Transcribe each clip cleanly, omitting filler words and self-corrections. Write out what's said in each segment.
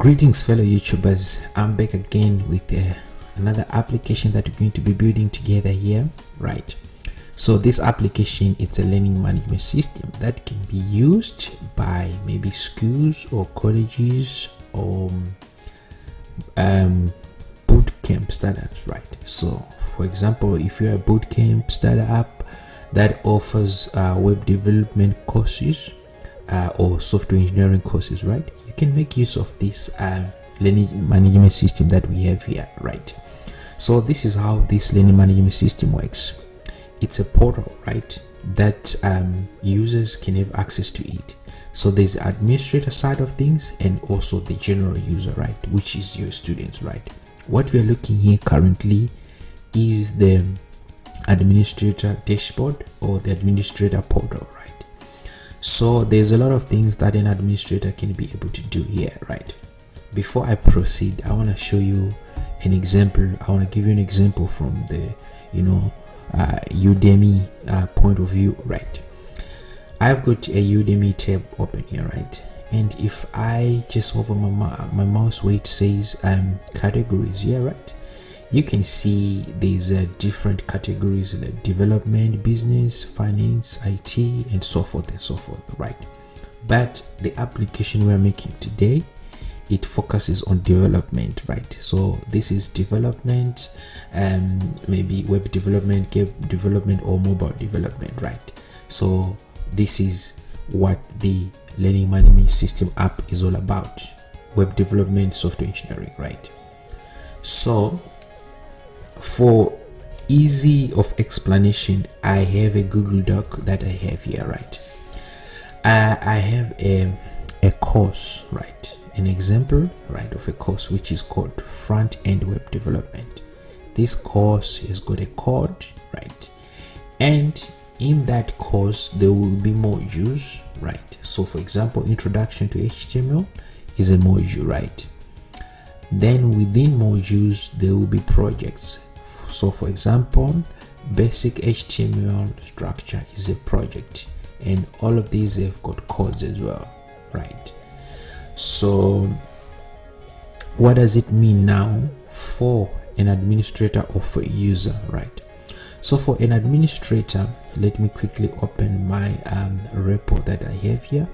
Greetings fellow YouTubers, I'm back again with another application that we're going to be building together here, right? So this application, it's a learning management system that can be used by maybe schools or colleges or bootcamp startups, right? So for example, if you're a bootcamp startup that offers web development courses or software engineering courses, right, you can make use of this learning management system that we have here, right? So this is how this learning management system works. It's a portal, right, that users can have access to it. So there's the administrator side of things and also the general user, right, which is your students, right? What we're looking here currently is the administrator dashboard or the administrator portal, right? So there's a lot of things that an administrator can be able to do here, right? Before I proceed, I want to show you an example. I want to give you an example from the Udemy point of view, right? I've got a Udemy tab open here, right? And if I just hover my mouse where it says categories here, right, you can see there's different categories like development, business, finance, IT, and so forth and so forth, right? But the application we're making today, it focuses on development, right? So this is development, maybe web development, game development, or mobile development, right? So this is what the learning management system app is all about: web development, software engineering, right? So for easy of explanation, I have a Google Doc that I have here, right? I have a course, right, an example, right, of a course which is called front-end web development. This course has got a code, right, and in that course there will be modules, right? So for example, introduction to HTML is a module, right? Then within modules there will be projects. So for example, basic HTML structure is a project, and all of these have got codes as well, right? So what does it mean now for an administrator or for a user, right? So for an administrator, let me quickly open my repo that I have here,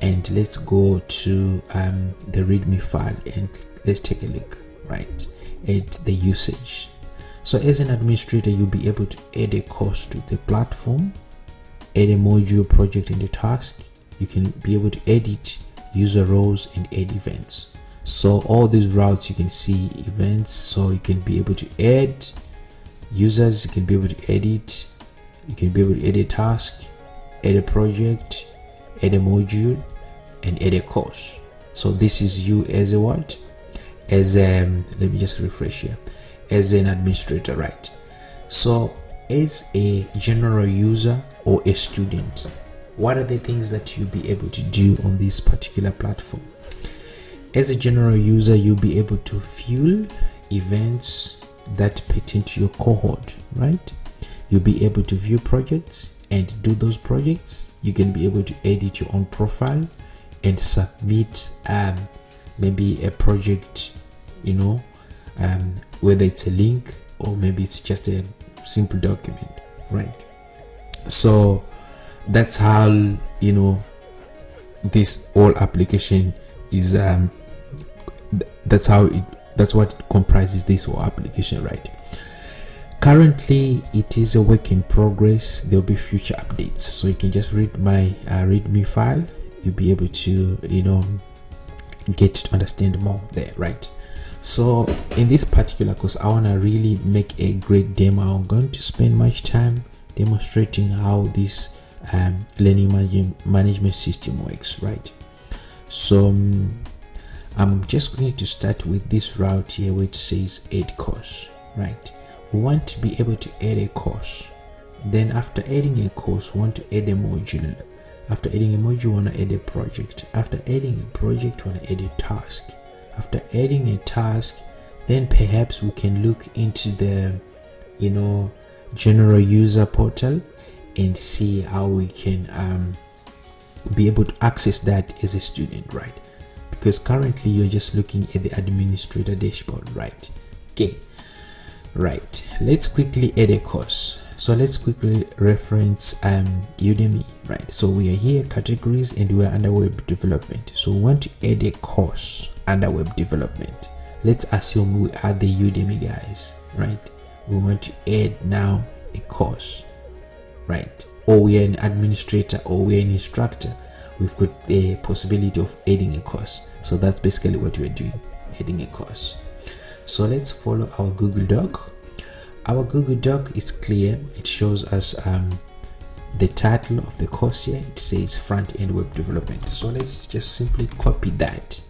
and let's go to the README file and let's take a look, right, at the usage. So as an administrator, you'll be able to add a course to the platform, add a module, project, and a task. You can be able to edit user roles and add events. So all these routes you can see events, so you can be able to add users, you can be able to edit, you can be able to add a task, add a project, add a module, and add a course. So this is you as a what? As let me just refresh here. As an administrator, right? So as a general user or a student, what are the things that you'll be able to do on this particular platform? As a general user, you'll be able to fuel events that pertain to your cohort, right? You'll be able to view projects and do those projects. You can be able to edit your own profile and submit maybe a project, whether it's a link or maybe it's just a simple document, right? So that's how this whole application is that's what comprises this whole application, right? Currently it is a work in progress. There'll be future updates, so you can just read my README file. You'll be able to get to understand more there, right? So in this particular course, I want to really make a great demo. I'm going to spend much time demonstrating how this learning management system works, right? So I'm just going to start with this route here where it says add course, right? We want to be able to add a course. Then after adding a course, we want to add a module. After adding a module, we want to add a project. After adding a project, we want to add a task. After adding a task, then perhaps we can look into the general user portal and see how we can be able to access that as a student, right? because currently you're just looking at the administrator dashboard, right? Okay, right, let's quickly add a course. So let's quickly reference Udemy, right? So we are here, categories, and we are under web development. So we want to add a course under web development. Let's assume we are the Udemy guys, right? We want to add now a course, right? Or we are an administrator, or we are an instructor. We've got the possibility of adding a course. So that's basically what we're doing, adding a course. So let's follow our Google Doc. Our Google Doc is clear. It shows us the title of the course here. It says front-end web development. So let's just simply copy that,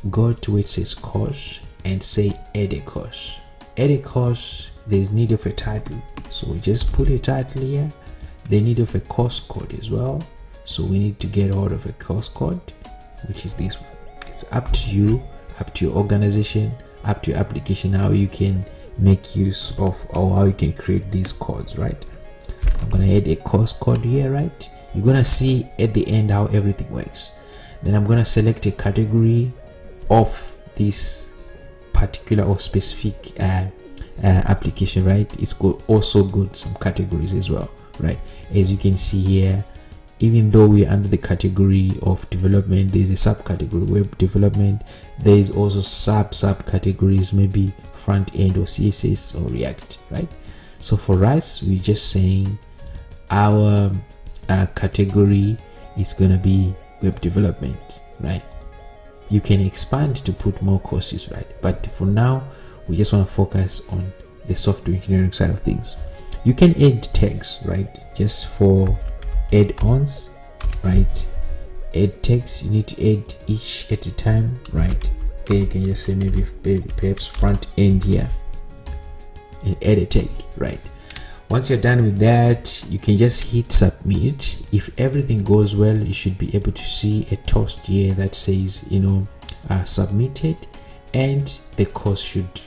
go to where it says course, and say add a course. Add a course, there's need of a title, so we just put a title here. The need of a course code as well, so we need to get hold of a course code, which is this one. It's up to you, up to your organization, up to your application, how you can make use of, or how you can create these codes, right? I'm gonna add a course code here, right? You're gonna see at the end how everything works. Then I'm gonna select a category of this particular or specific application, right? It's also got some categories as well, right? As you can see here, even though we're under the category of development, there's a subcategory web development. There is also subcategories, maybe front end or CSS or React, right? So for us, we're just saying our category is gonna be web development, right? You can expand to put more courses, right? But for now, we just want to focus on the software engineering side of things. You can add tags, right? Just for add-ons, right? Add tags, you need to add each at a time, right? Then you can just say maybe perhaps front end here and add a tag, right? Once you're done with that, you can just hit submit. If everything goes well, you should be able to see a toast here that says, you know, submitted, and the course should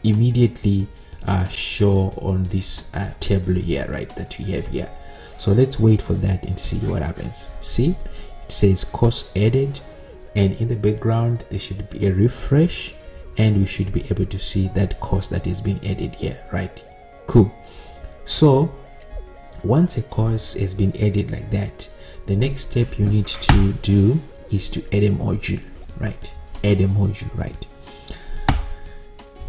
immediately show on this table here, right, that we have here. So let's wait for that and see what happens. See, it says course added, and in the background there should be a refresh, and we should be able to see that course that is being added here, right? Cool. So once a course has been added like that, the next step you need to do is to add a module, right? Add a module, right?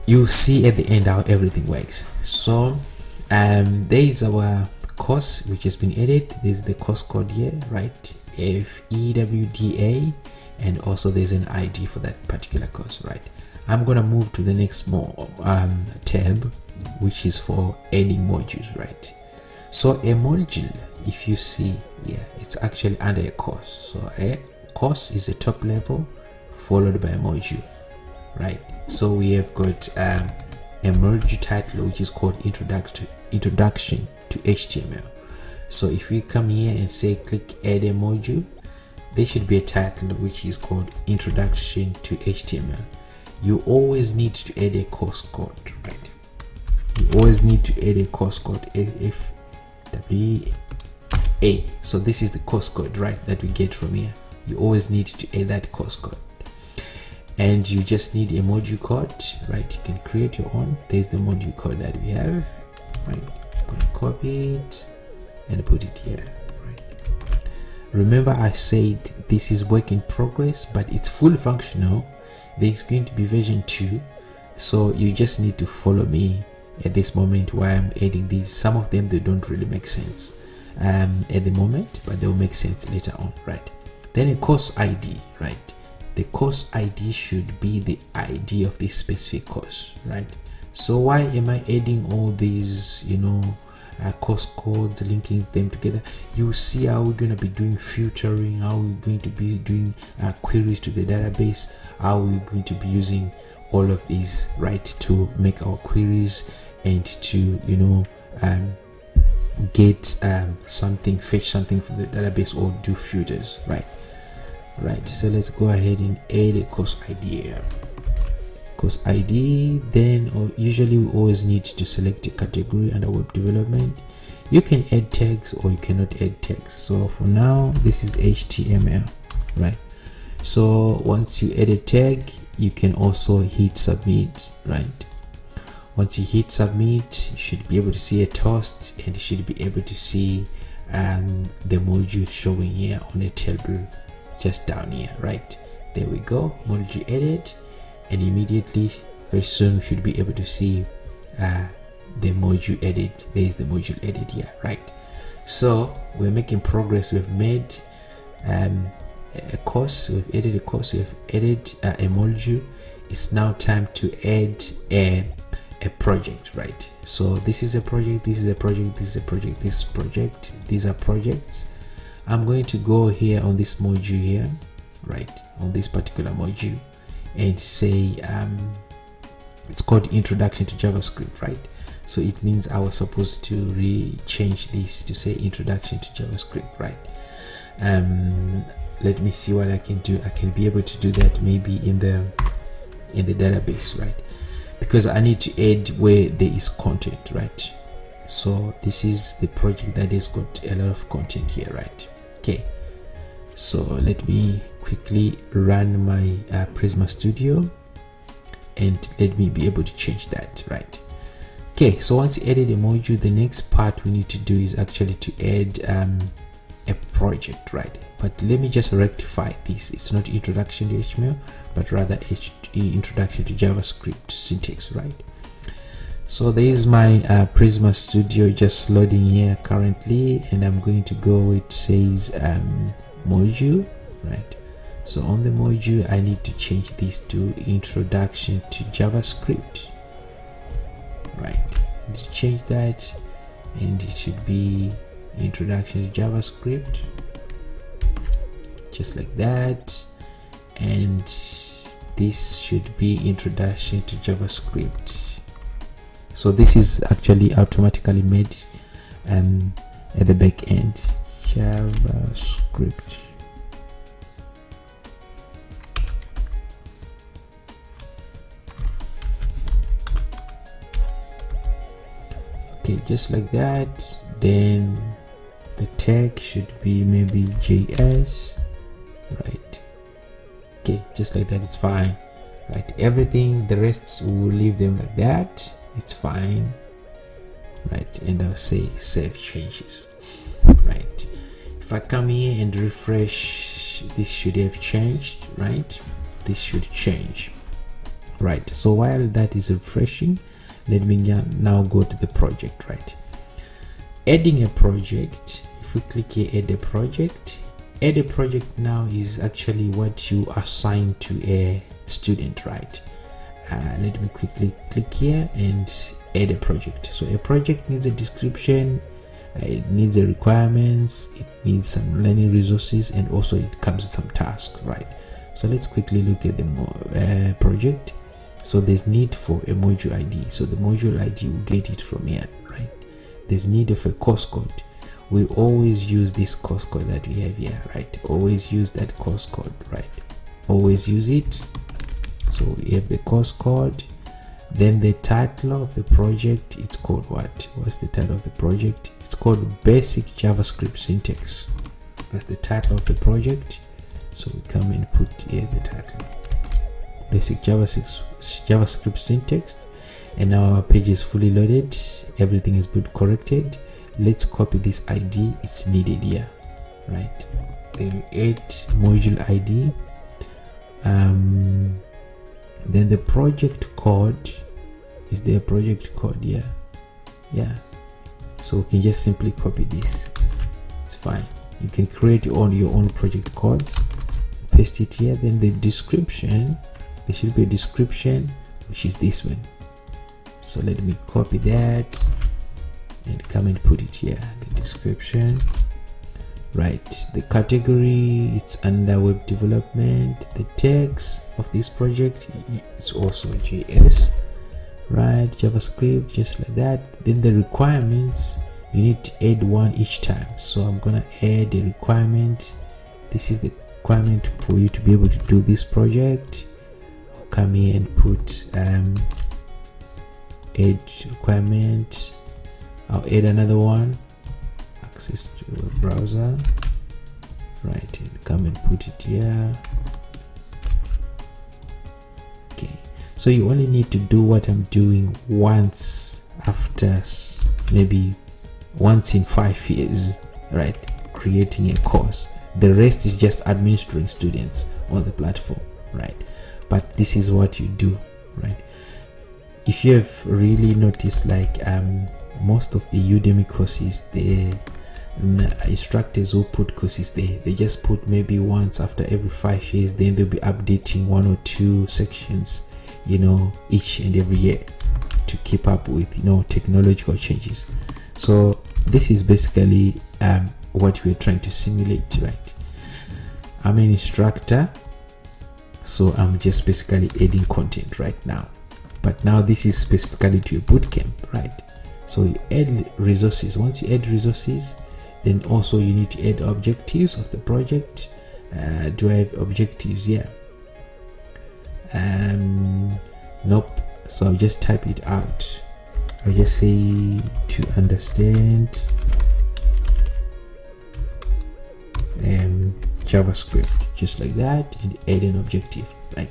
You'll see at the end how everything works. So there is our course which has been added. There's the course code here, right? FEWDA, and also there's an ID for that particular course, right? I'm gonna move to the next tab, which is for adding modules, right? So a module, if you see here, it's actually under a course. So a course is a top level followed by a module, right? So we have got a module title which is called introduction to HTML. So if we come here and say click add a module, there should be a title which is called introduction to HTML. You always need to add a course code, right? You always need to add a course code, FWA. So this is the course code, right, that we get from here. You always need to add that course code, and you just need a module code, right? You can create your own. There's the module code that we have, right? I'm gonna copy it and put it here, right? Remember I said this is work in progress, but it's fully functional. There's going to be version 2, so you just need to follow me at this moment while I'm adding these. Some of them, they don't really make sense at the moment, but they'll make sense later on, right? Then a course ID, right? The course ID should be the ID of this specific course, right? So why am I adding all these, you know, course codes, linking them together? You see how we're going to be doing filtering, how we're going to be doing queries to the database, how we're going to be using all of these, right, to make our queries and to, you know, get something, fetch something from the database, or do filters, right? So let's go ahead and add a course ID here. Course ID, then, or usually we always need to select a category under web development. You can add tags or you cannot add tags. So for now, this is HTML, right? So once you add a tag, you can also hit submit, right? Once you hit submit, you should be able to see a toast, and you should be able to see the module showing here on a table just down here, right? There we go, module added, and immediately very soon we should be able to see the module added. There is the module added here, right? So we're making progress. We've made a course, we've added a course, we've added a module. It's now time to add a project, right? So this is a project, this is a project, this is a project, this project, these are projects. I'm going to go here on this module here, right, on this particular module, and say it's called Introduction to JavaScript, right? So it means I was supposed to change this to say Introduction to JavaScript, right? Let me see what I can do. I can be able to do that maybe in the database, right? Because I need to add where there is content, right? So this is the project that has got a lot of content here, right? Okay, so let me quickly run my Prisma Studio, and let me be able to change that, right? Okay, so once you added a module, the next part we need to do is actually to add a project, right? But let me just rectify this. It's not introduction to HTML, but rather introduction to JavaScript syntax, right? So there is my Prisma Studio just loading here currently, and I'm going to go, it says module, right? So on the module, I need to change this to introduction to JavaScript, right? I need to change that, and it should be introduction to JavaScript, just like that. And this should be introduction to JavaScript. So this is actually automatically made at the back end. JavaScript. Okay, just like that. Then the tag should be maybe JS, right? Okay, just like that, it's fine, right? Everything, the rest, will leave them like that. It's fine, right? And I'll say save changes, right? If I come here and refresh, this should have changed, right? This should change, right? So while that is refreshing, let me now go to the project, right? Adding a project, if we click here, add a project now is actually what you assign to a student, right? Let me quickly click here and add a project. So a project needs a description, it needs the requirements, it needs some learning resources, and also it comes with some tasks, right? So let's quickly look at the project. So there's need for a module ID. So the module ID, will get it from here, right? There's need of a course code. We always use this course code that we have here, right? Always use that course code, right? Always use it. So we have the course code. Then the title of the project, it's called what? What's the title of the project? It's called Basic JavaScript Syntax. That's the title of the project. So we come and put here the title, Basic JavaScript Syntax. And now our page is fully loaded. Everything is been corrected. Let's copy this ID. It's needed here, right? Then add module ID. Then the project code, is there a project code here? Yeah, so we can just simply copy this. It's fine. You can create your own project codes, paste it here. Then the description, there should be a description, which is this one. So let me copy that and come and put it here, the description, right? The category, it's under web development. The text of this project, it's also JS, right? JavaScript, just like that. Then the requirements, you need to add one each time. So I'm gonna add a requirement. This is the requirement for you to be able to do this project. I'll come here and put add requirement. I'll add another one, access to a browser, right? And come and put it here. So you only need to do what I'm doing once after maybe once in 5 years, right? Creating a course. The rest is just administering students on the platform, right? But this is what you do, right? If you have really noticed, like most of the Udemy courses, the instructors who put courses there, they just put maybe once after every 5 years, then they'll be updating 1 or 2 sections, you know, each and every year to keep up with, you know, technological changes. So this is basically what we're trying to simulate, right? I'm an instructor, so I'm just basically adding content right now. But now this is specifically to a bootcamp, right? So you add resources. Once you add resources, then also you need to add objectives of the project. Do I have objectives? Yeah. Nope. So I'll just type it out. I'll just say to understand JavaScript, just like that, and add an objective, right?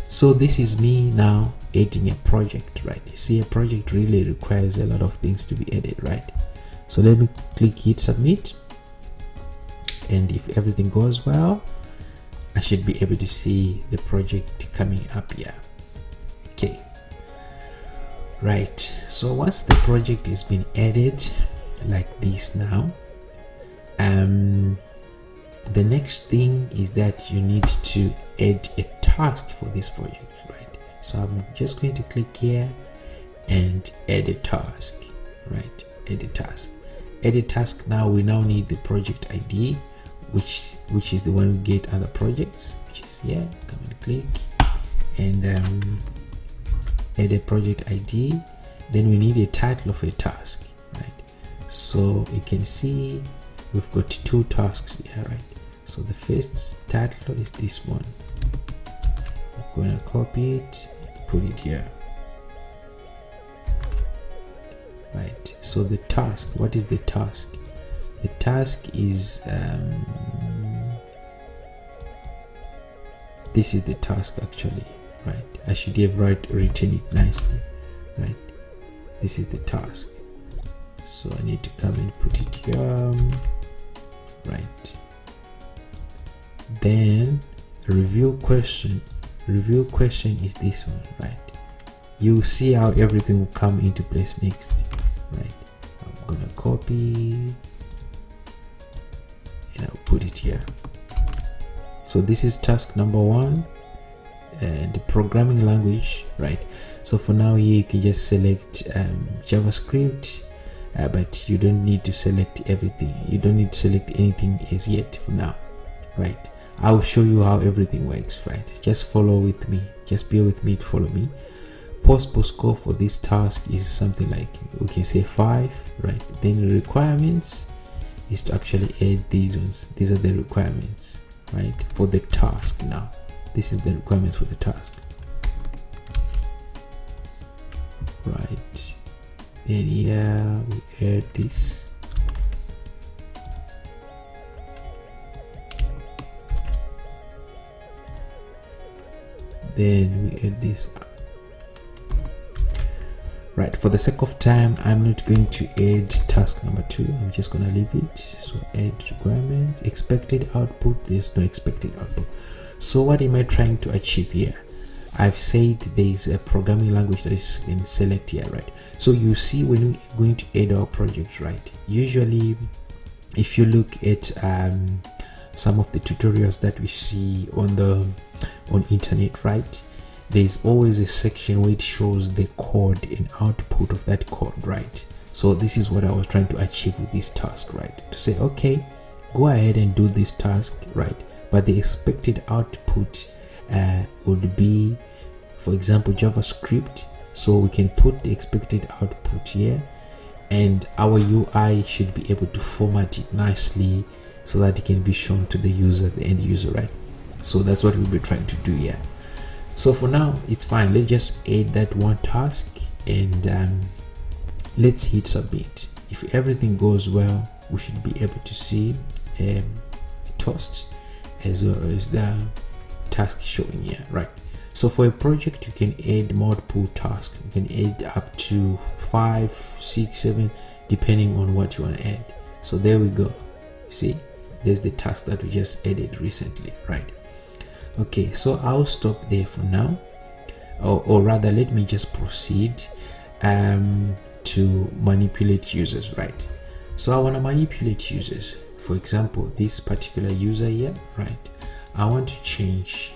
So this is me now adding a project, right? You see, a project really requires a lot of things to be added, right? So let me click hit submit, and if everything goes well, I should be able to see the project coming up here. Okay, right. So once the project has been added like this now, the next thing is that you need to add a task for this project, right? So I'm just going to click here and add a task, right? Add a task. Add a task. Now we need the project ID, which is the one we get other projects, which is here. Come and click and add a project ID. Then we need a title of a task, right? So you can see we've got 2 tasks here, right? So the first title is this one. I'm gonna copy it, put it here, right? So the task, what is the task? The task is this is the task actually, right? I should have written it nicely, right? This is the task. So I need to come and put it here, right? Then review question is this one, right? You'll see how everything will come into place next, right? I'm gonna copy and I'll put it here. So this is task number 1, and the programming language, right? So for now here you can just select JavaScript, but you don't need to select everything. You don't need to select anything as yet for now, right? I'll show you how everything works, right? Just follow with me, just bear with me to follow me. Possible score for this task is something like, we can say 5, right? Then the requirements is to actually add these ones. These are the requirements, right, for the task. Now this is the requirements for the task, right? Then here we add this. Then we add this, right? For the sake of time, I'm not going to add task number 2. I'm just gonna leave it. So add requirements, expected output. There's no expected output. So what am I trying to achieve here? I've said there's a programming language that is in select here, right? So you see, when we're going to add our project, right, usually if you look at some of the tutorials that we see on internet, right, there's always a section where it shows the code and output of that code, right? So this is what I was trying to achieve with this task, right? To say, okay, go ahead and do this task, right, but the expected output would be, for example, JavaScript. So we can put the expected output here, and our UI should be able to format it nicely so that it can be shown to the user, the end user, right? So that's what we'll be trying to do here. So for now it's fine. Let's just add that one task and let's hit submit. If everything goes well, we should be able to see toast as well as the task showing here, right? So for a project, you can add multiple tasks. You can add up to 5, 6, 7, depending on what you want to add. So there we go. See, there's the task that we just added recently, right? Okay, so I'll stop there for now, or rather, let me just proceed to manipulate users, right? So I want to manipulate users. For example, this particular user here, right? I want to change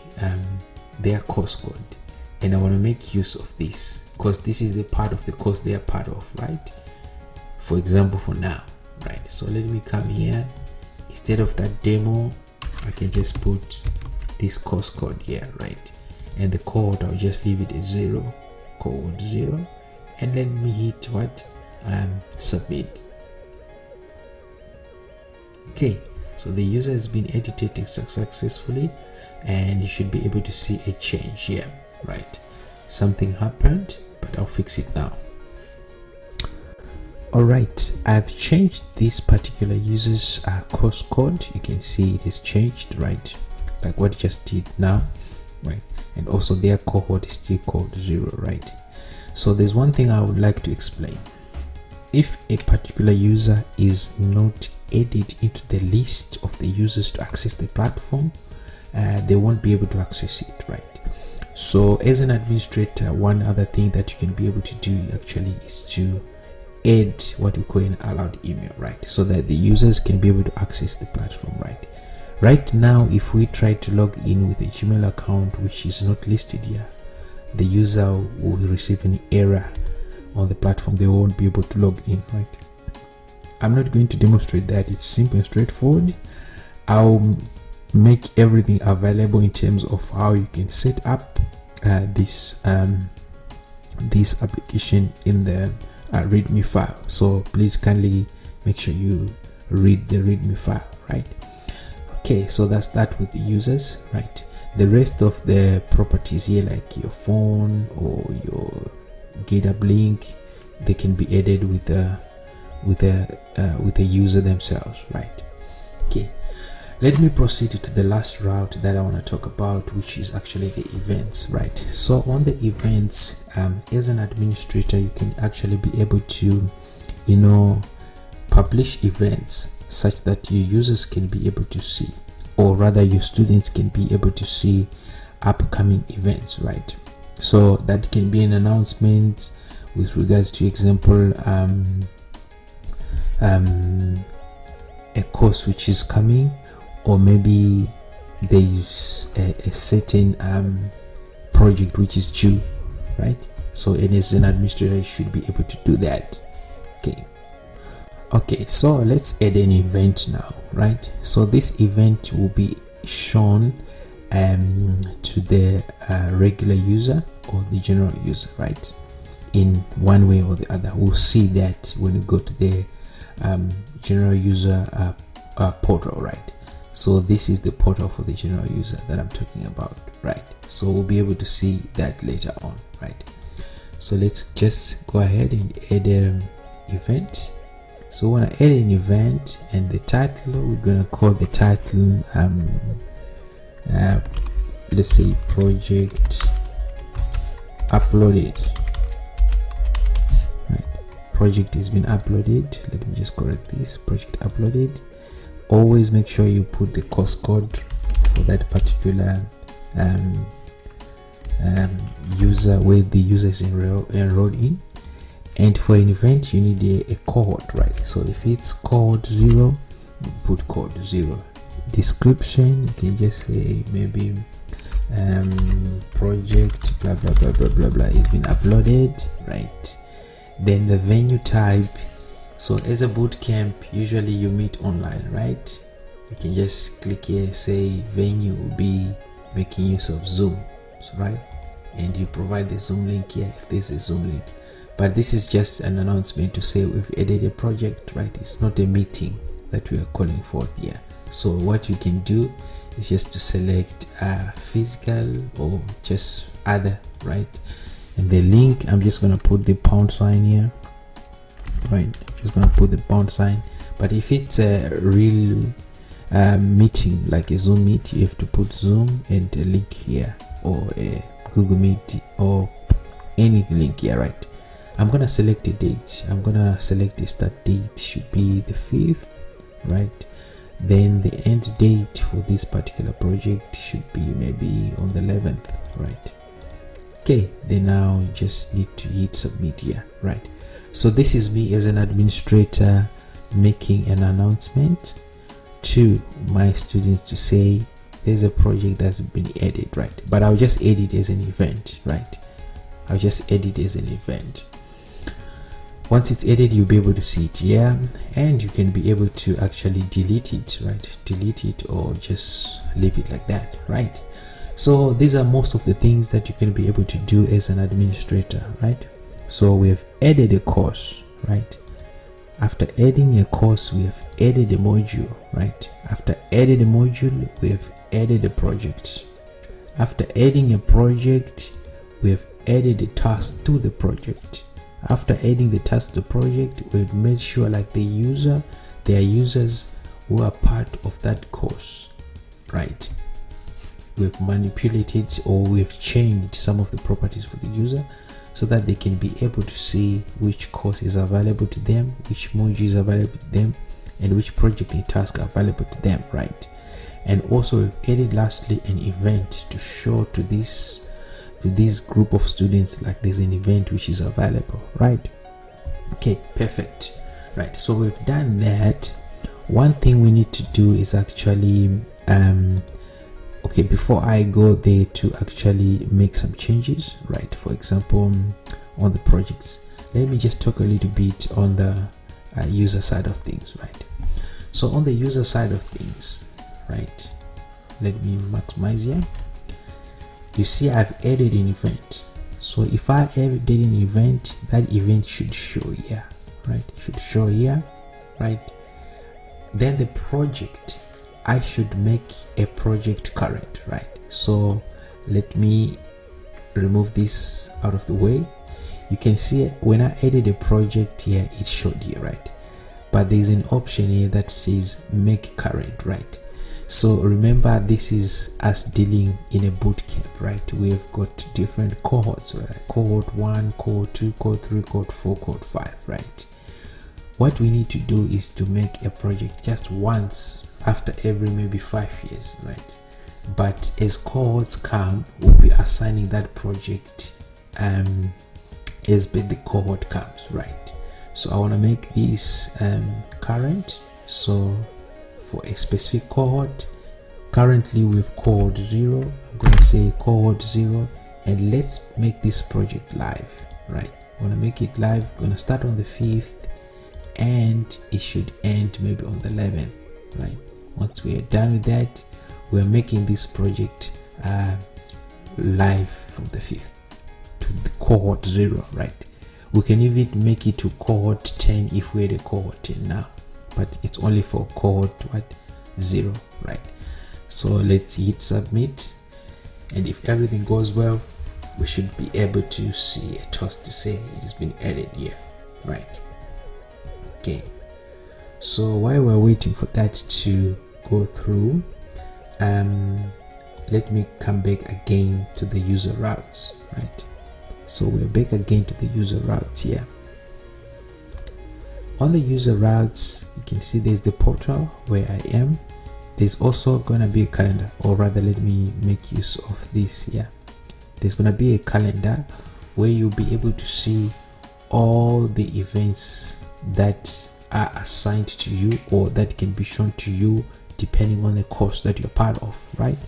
their course code, and I want to make use of this because this is the part of the course they are part of, right? For example, for now, right? So let me come here. Instead of that demo, I can just put this course code here, right? And the code, I'll just leave it as 0, code 0, and let me hit what? Submit. Okay, so the user has been edited successfully, and you should be able to see a change here, right? Something happened, but I'll fix it now. All right, I've changed this particular user's course code. You can see it is changed, right? Like what it just did now, right? And also their cohort is still called 0, right? So there's one thing I would like to explain. If a particular user is not added into the list of the users to access the platform, they won't be able to access it, right? So as an administrator, one other thing that you can be able to do actually is to add what we call an allowed email, right? So that the users can be able to access the platform, right? Right now, if we try to log in with a Gmail account which is not listed here, the user will receive an error on the platform. They won't be able to log in, right? I'm not going to demonstrate that. It's simple and straightforward. I'll make everything available in terms of how you can set up this application in the README file. So please kindly make sure you read the README file, right? Okay, so that's that with the users, right? The rest of the properties here, like your phone or your GitHub link, they can be added with the user themselves, right? Okay, let me proceed to the last route that I want to talk about, which is actually the events, right? So on the events, as an administrator, you can actually be able to, publish events such that your users can be able to see, or rather your students can be able to see upcoming events, right? So that can be an announcement with regards to example, a course which is coming, or maybe there's a certain project which is due, right? So as an administrator, you should be able to do that. Okay, so let's add an event now, right? So this event will be shown to the regular user or the general user, right? In one way or the other. We'll see that when we go to the general user portal, right? So this is the portal for the general user that I'm talking about, right? So we'll be able to see that later on, right? So let's just go ahead and add an event. So we want to add an event, and the title, we're going to call the title let's say project uploaded, right? Project has been uploaded. Let me just correct this, project uploaded. Always make sure you put the course code for that particular user, where the user is enrolled in. And for an event, you need a cohort, right? So if it's code 0, you put code 0. Description, you can just say maybe project blah blah blah blah blah blah has been uploaded, right? Then the venue type. So as a bootcamp, usually you meet online, right? You can just click here, say venue will be making use of Zoom, right? And you provide the Zoom link here if there's a Zoom link. But this is just an announcement to say we've added a project, right? It's not a meeting that we are calling for here. So what you can do is just to select physical or just other, right? And the link, I'm just going to put the £sign here, right? Just going to put the £sign. But if it's a real meeting, like a Zoom meet, you have to put Zoom and a link here, or a Google Meet or any link here, right? I'm gonna select a date. I'm gonna select the start date should be the 5th, right? Then the end date for this particular project should be maybe on the 11th, right? Okay, then now you just need to hit submit here, right? So this is me as an administrator making an announcement to my students to say there's a project that's been added, right? But I'll just add it as an event, right? I'll just add it as an event. Once it's added, you'll be able to see it here, and you can be able to actually delete it, right? Delete it or just leave it like that, right? So these are most of the things that you can be able to do as an administrator, right? So we've added a course, right? After adding a course, we've added a module, right? After added a module, we've added a project. After adding a project, we've added a task to the project. After adding the task to the project, we've made sure like there are users who are part of that course, right? We've manipulated or we've changed some of the properties for the user so that they can be able to see which course is available to them, which module is available to them, and which project and task are available to them, right? And also we've added lastly an event to show to this group of students like there's an event which is available, right? Okay, perfect, right? So we've done that. One thing we need to do is actually okay, before I go there, to actually make some changes, right? For example, on the projects, let me just talk a little bit on the user side of things, right? So on the user side of things, right, let me maximize here. You see I've added an event. So if I added an event, that event should show here, right? Should show here, right? Then the project, I should make a project current, right? So let me remove this out of the way. You can see when I added a project here, it showed here, right? But there's an option here that says make current, right? So remember, this is us dealing in a bootcamp, right? We've got different cohorts, right? Cohort 1, cohort 2, cohort 3, cohort 4, cohort 5, right? What we need to do is to make a project just once after every maybe 5 years, right? But as cohorts come, we'll be assigning that project as the cohort comes, right? So I want to make this current. So for a specific cohort, currently with cohort 0, I'm going to say cohort 0, and let's make this project live, right? I want to make it live. I'm going to start on the 5th and it should end maybe on the 11th, right? Once we are done with that, we're making this project live from the 5th to the cohort 0, right? We can even make it to cohort 10 if we're the cohort 10 now, but it's only for cohort 0, right? So let's hit submit, and if everything goes well, we should be able to see a task to say it has been added here, right? Okay, so while we're waiting for that to go through, let me come back again to the user routes, right? So we're back again to the user routes here. On the user routes, you can see there's the portal where I am. There's also gonna be a calendar, or rather let me make use of this here. There's gonna be a calendar where you'll be able to see all the events that are assigned to you or that can be shown to you depending on the course that you're part of, right?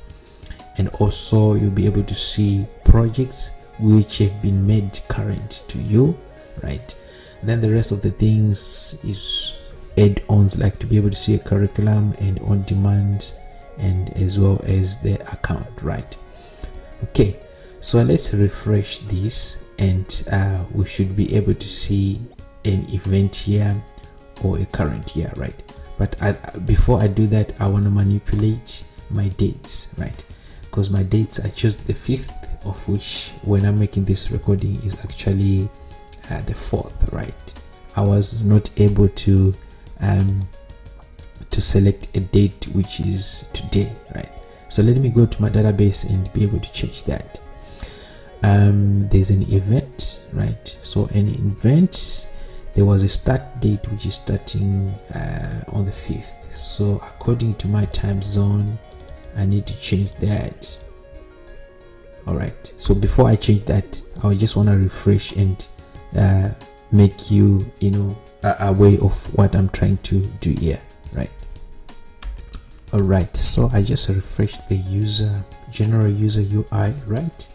And also you'll be able to see projects which have been made current to you, right? Then the rest of the things is add-ons, like to be able to see a curriculum and on demand, and as well as the account, right? Okay, so let's refresh this, and we should be able to see an event here or a current here, right? But before I do that, I want to manipulate my dates, right? Because my dates, I chose the 5th, of which when I'm making this recording is actually the 4th, right? I was not able to select a date which is today, right? So let me go to my database and be able to change that. there's an event, right? So an event, there was a start date which is starting on the 5th. So according to my time zone, I need to change that. All right, so before I change that, I just want to refresh and make you aware of what I'm trying to do here, right? All right, so I just refreshed the general user UI, right?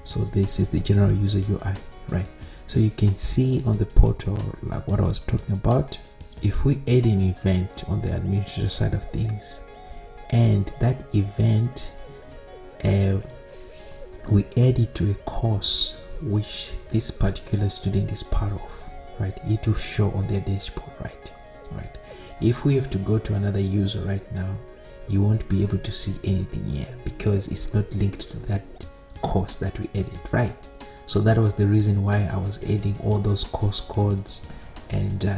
So this is the general user UI, right? So you can see on the portal, like what I was talking about, if we add an event on the administrator side of things, and that event we add it to a course which this particular student is part of, right? It will show on their dashboard, right? If we have to go to another user right now, you won't be able to see anything here because it's not linked to that course that we added, right? So that was the reason why I was adding all those course codes and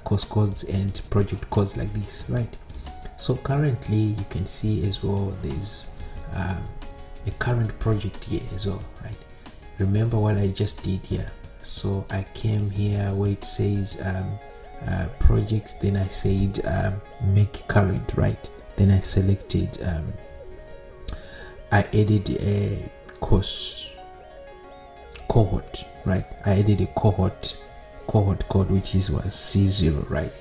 course codes and project codes like this, right? So currently you can see as well there's a current project here as well, right? Remember what I just did here. So I came here where it says projects, then I said make current, right? Then I selected I added a course cohort, right? I added a cohort code which was C0, right?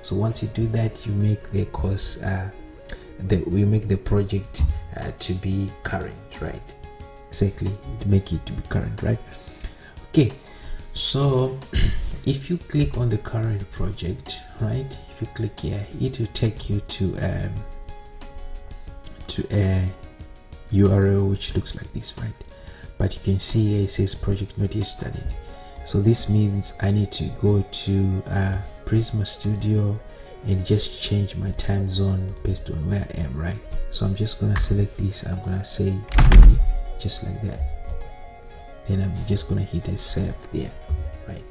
So once you do that, you make the course we make the project to be current, right? Exactly, to make it to be current, right? Okay, so if you click on the current project, right, if you click here, it will take you to a URL which looks like this, right? But you can see here it says project not yet started. So this means I need to go to Prisma Studio and just change my time zone based on where I am, right? So I'm just gonna select this. I'm gonna say 3, just like that. Then I'm just gonna hit a save there, right?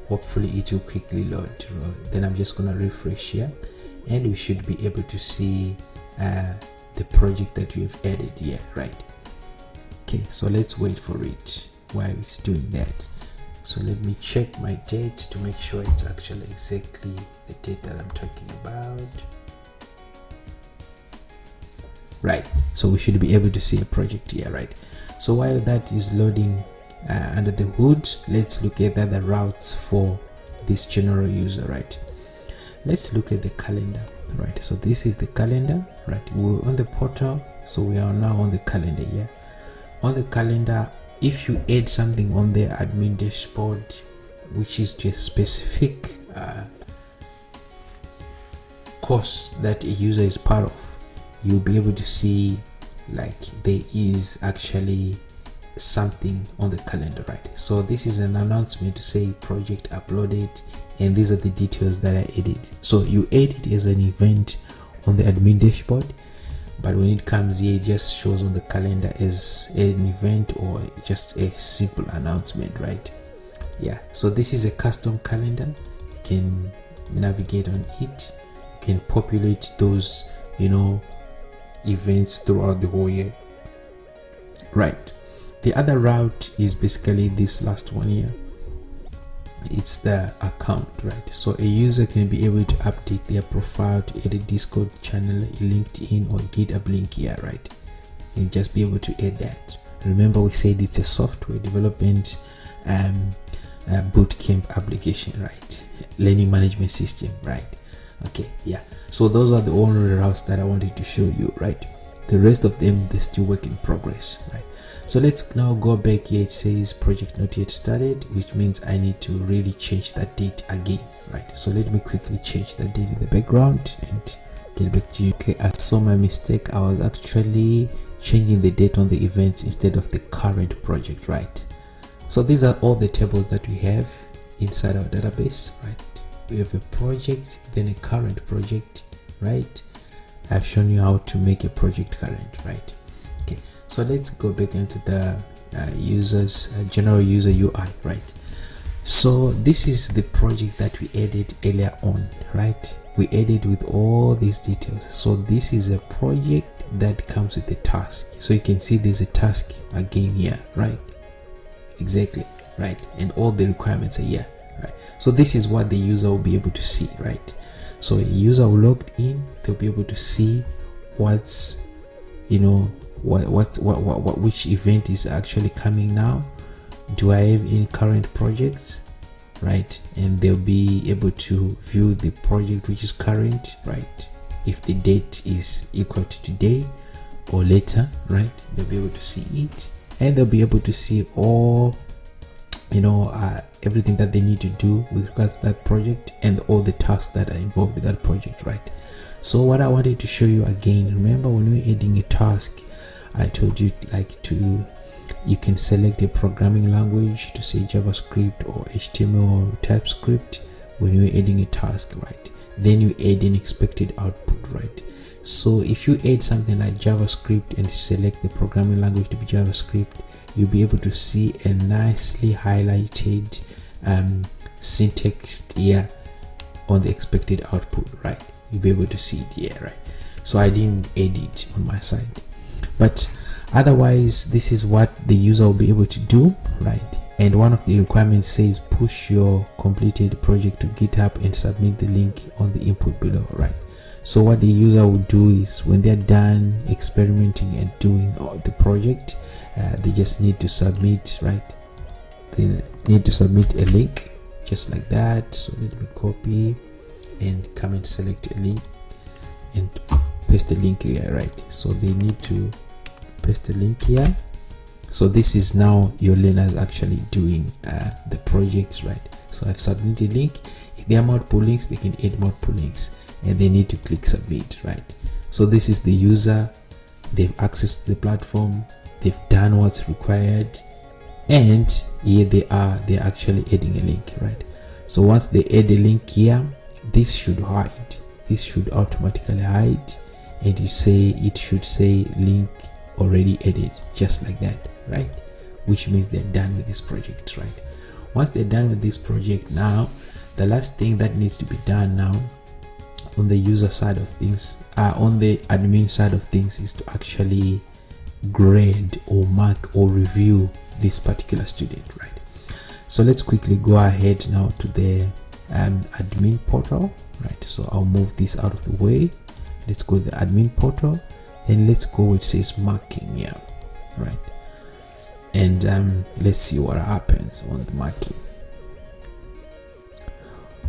Hopefully it will quickly load. Then I'm just gonna refresh here, and we should be able to see the project that we've added here, right? Okay, so let's wait for it while it's doing that. So let me check my date to make sure it's actually exactly the date that I'm talking about. Right, so we should be able to see a project here, right? So while that is loading under the hood, let's look at the other routes for this general user, right? Let's look at the calendar, right? So this is the calendar, right? We're on the portal, so we are now on the calendar here. On the calendar, if you add something on the admin dashboard which is to a specific course that a user is part of, you'll be able to see like there is actually something on the calendar, right? So this is an announcement to say project uploaded, and these are the details that I added. So you add it as an event on the admin dashboard, but when it comes here, it just shows on the calendar as an event or just a simple announcement, right? Yeah, so this is a custom calendar. You can navigate on it, you can populate those events throughout the whole year, right? The other route is basically this last one here. It's the account, right? So a user can be able to update their profile to add a Discord channel, a LinkedIn or GitHub link here, right? And just be able to add that. Remember, we said it's a software development bootcamp application, right? Learning management system, right? Okay, yeah. So those are the only routes that I wanted to show you, right? The rest of them, they're still work in progress, right? So let's now go back here. It says project not yet started, which means I need to really change that date again, right? So let me quickly change that date in the background and get back to you. Okay, I saw my mistake. I was actually changing the date on the events instead of the current project, right? So these are all the tables that we have inside our database, right? We have a project, then a current project, right? I've shown you how to make a project current, right? Okay, so let's go back into the general user UI, right? So this is the project that we added earlier on, right? We added with all these details. So this is a project that comes with a task. So you can see there's a task again here, right? exactly, right? And all the requirements are here, right? So this is what the user will be able to see, right? So a user will logged in, they'll be able to see what's, you know, which event is actually coming now. Do I have any current projects, right? And they'll be able to view the project which is current, right? If the date is equal to today or later, right? They'll be able to see it, and they'll be able to see all, you know, everything that they need to do with regards to that project and all the tasks that are involved with that project, right? So what I wanted to show you again, remember when we were adding a task, I told you like you can select a programming language to say JavaScript or HTML or TypeScript when you're adding a task, right? Then you add an expected output, right? So if you add something like JavaScript and select the programming language to be JavaScript, you'll be able to see a nicely highlighted syntax here on the expected output, right? You'll be able to see it here, right? So I didn't add it on my side, but otherwise this is what the user will be able to do, right? And one of the requirements says push your completed project to GitHub and submit the link on the input below, right? So what the user will do is when they're done experimenting and doing the project, they just need to submit, right? They need to submit a link just like that. So let me copy and come and select a link and paste the link here, right? So they need to paste the link here. So this is now your learners actually doing the projects, right? So I've submitted a link. If there are multiple links, they can add multiple links, and they need to click submit, right? So this is the user, they've access to the platform, they've done what's required, and here they're actually adding a link, right? So once they add a link here, this should hide, this should automatically hide, and it should say link already added, just like that, right? Which means they're done with this project, right? Once they're done with this project, now the last thing that needs to be done now on the user side of things, on the admin side of things, is to actually grade or mark or review this particular student, right? So let's quickly go ahead now to the admin portal, right? So I'll move this out of the way. Let's go to the admin portal and let's go where it says marking here, right? And let's see what happens on the marking.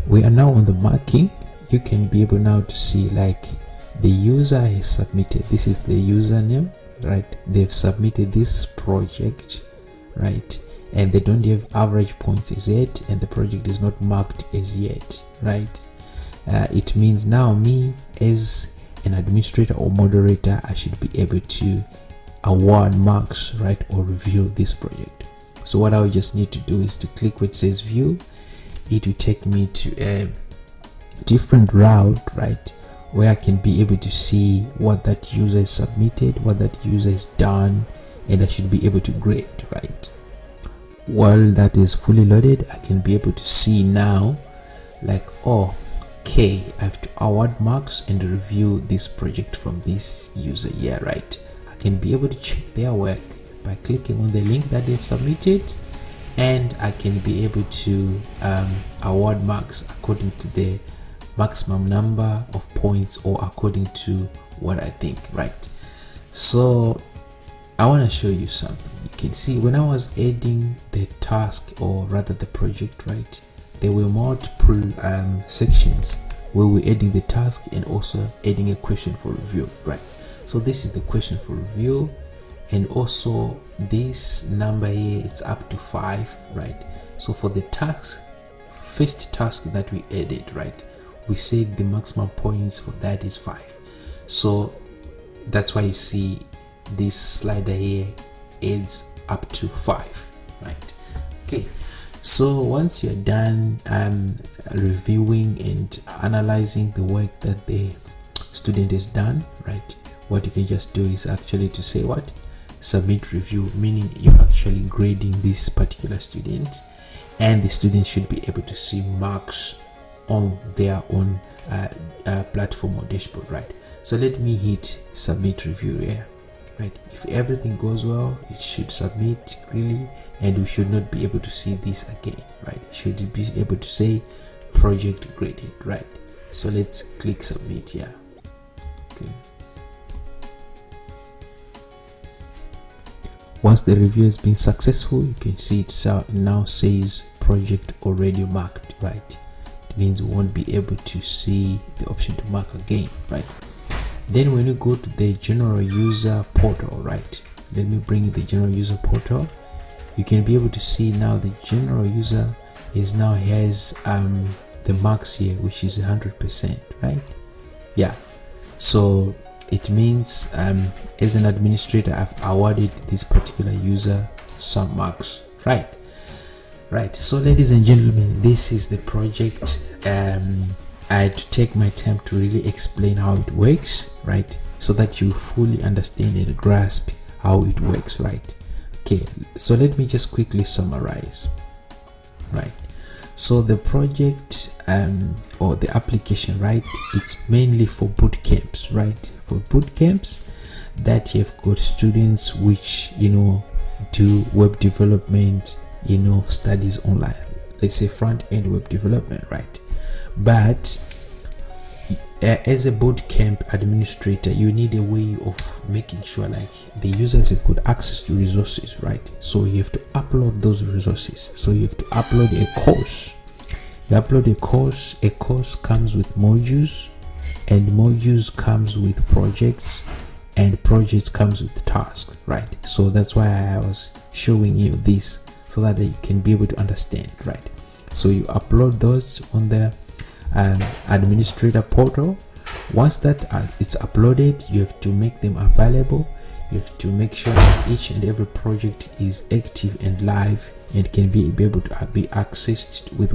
We are now on the marking. You can be able now to see like the user has submitted, this is the username, right? They've submitted this project, right? And they don't have average points as yet, and the project is not marked as yet, right? It means now me as an administrator or moderator, I should be able to award marks, right, or review this project. So what I will just need to do is to click where it says view. It will take me to a different route, right, where I can be able to see what that user has submitted, what that user has done, and I should be able to grade, right? While that is fully loaded, I can be able to see now like, oh, okay, I have to award marks and review this project from this user here, right? I can be able to check their work by clicking on the link that they've submitted, and I can be able to award marks according to the maximum number of points or according to what I think, right? So I want to show you something. You can see when I was adding the task, or rather the project, right, there were multiple sections where we're adding the task and also adding a question for review, right? So this is the question for review, and also this number here, it's up to 5, right? So for the task, first task that we added, right, we said the maximum points for that is 5. So that's why you see this slider here adds up to 5, right? Okay, so once you're done reviewing and analyzing the work that the student has done, right, what you can just do is actually to say what? Submit review, meaning you're actually grading this particular student, and the student should be able to see marks on their own platform or dashboard, right? So let me hit submit review here. right? If everything goes well, it should submit quickly, and we should not be able to see this again, right? It should be able to say project graded, right? So let's click submit here. Okay. Once the review has been successful, you can see it now says project already marked, right? It means we won't be able to see the option to mark again, right? Then when you go to the general user portal, right? Let me bring the general user portal. You can be able to see now the general user is now has the marks here, which is 100%, right? Yeah. So it means as an administrator, I've awarded this particular user some marks, right? So ladies and gentlemen, this is the project. I had to take my time to really explain how it works, right? So that you fully understand and grasp how it works, right? Okay, so let me just quickly summarize, right? So the project or the application, right, it's mainly for boot camps, right? For boot camps that you've got students which do web development, studies online, let's say front-end web development, right? But as a bootcamp administrator, you need a way of making sure like the users have got access to resources, right? So you have to upload those resources. So you have to upload a course. You upload a course. A course comes with modules, and modules comes with projects, and projects comes with tasks, right? So that's why I was showing you this so that you can be able to understand, right? So you upload those on the administrator portal. Once that it's uploaded, you have to make them available. You have to make sure that each and every project is active and live and can be able to be accessed with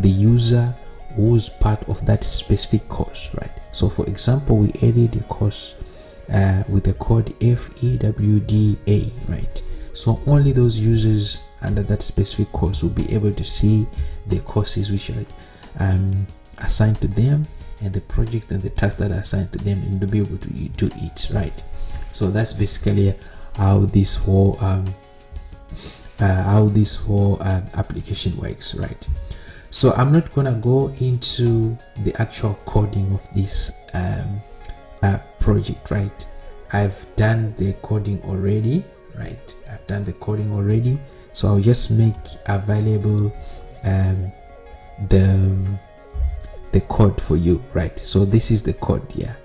the user who's part of that specific course, right? So for example, we added a course with the code FEWDA, right? So only those users under that specific course will be able to see the courses which are assigned to them, and the project and the tasks that are assigned to them, and to be able to do it, right? So that's basically how this whole application works, right? So I'm not gonna go into the actual coding of this project, right? I've done the coding already, right? I've done the coding already, so I'll just make available the code for you, right? So this is the code here.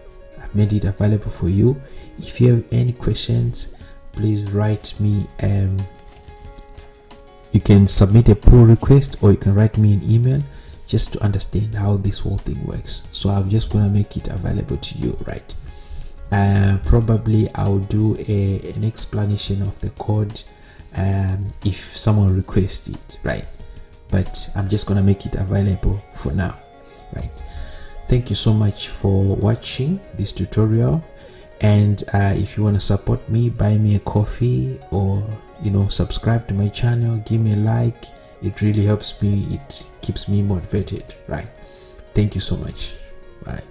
I've made it available for you. If you have any questions, please write me. You can submit a pull request, or you can write me an email just to understand how this whole thing works. So I'm just gonna make it available to you, right? Probably I'll do an explanation of the code if someone requests it, right? But I'm just gonna make it available for now, right? Thank you so much for watching this tutorial, and if you want to support me, buy me a coffee, or subscribe to my channel, give me a like. It really helps me, it keeps me motivated, right? Thank you so much. Bye.